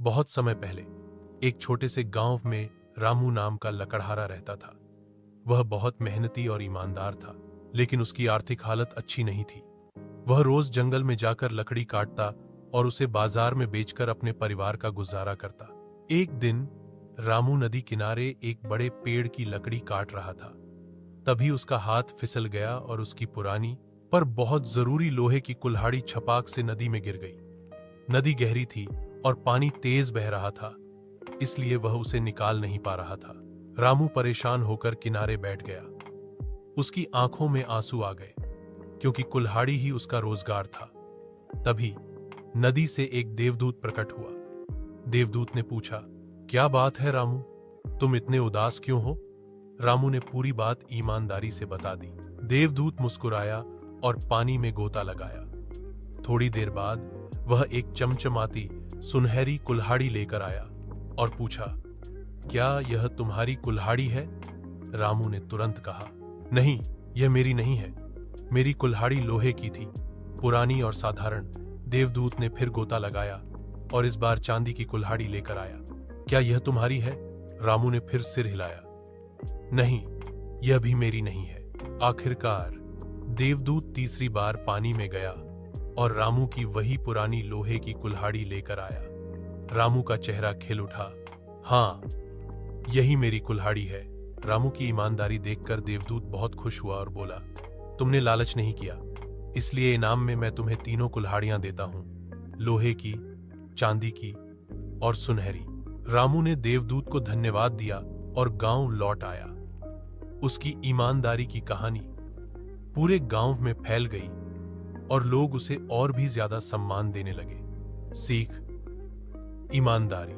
बहुत समय पहले एक छोटे से गांव में रामू नाम का लकड़हारा रहता था। वह बहुत मेहनती और ईमानदार था, लेकिन उसकी आर्थिक हालत अच्छी नहीं थी। वह रोज जंगल में जाकर लकड़ी काटता और उसे बाजार में बेचकर अपने परिवार का गुजारा करता। एक दिन रामू नदी किनारे एक बड़े पेड़ की लकड़ी काट रहा था। तभी उसका हाथ फिसल गया और उसकी पुरानी पर बहुत जरूरी लोहे की कुल्हाड़ी छपाक से नदी में गिर गई। नदी गहरी थी और पानी तेज बह रहा था, इसलिए वह उसे निकाल नहीं पा रहा था। रामू परेशान होकर किनारे बैठ गया। उसकी आंखों में आंसू आ गए, क्योंकि कुल्हाड़ी ही उसका रोजगार था। तभी नदी से एक देवदूत प्रकट हुआ। देवदूत ने पूछा, क्या बात है रामू, तुम इतने उदास क्यों हो? रामू ने पूरी बात ईमानदारी से बता दी। देवदूत मुस्कुराया और पानी में गोता लगाया। थोड़ी देर बाद वह एक चमचमाती सुनहरी कुल्हाड़ी लेकर आया और पूछा, क्या यह तुम्हारी कुल्हाड़ी है? रामू ने तुरंत कहा, नहीं, यह मेरी नहीं है। मेरी कुल्हाड़ी लोहे की थी, पुरानी और साधारण। देवदूत ने फिर गोता लगाया और इस बार चांदी की कुल्हाड़ी लेकर आया। क्या यह तुम्हारी है? रामू ने फिर सिर हिलाया, नहीं, यह भी मेरी नहीं है। आखिरकार देवदूत तीसरी बार पानी में गया और रामू की वही पुरानी लोहे की कुल्हाड़ी लेकर आया। रामू का चेहरा खिल उठा। हाँ, यही मेरी कुल्हाड़ी है। रामू की ईमानदारी देखकर देवदूत बहुत खुश हुआ और बोला, तुमने लालच नहीं किया, इसलिए इनाम में मैं तुम्हें तीनों कुल्हाड़ियां देता हूं, लोहे की, चांदी की और सुनहरी। रामू ने देवदूत को धन्यवाद दिया और गांव लौट आया। उसकी ईमानदारी की कहानी पूरे गांव में फैल गई और लोग उसे और भी ज्यादा सम्मान देने लगे। सीख: ईमानदारी।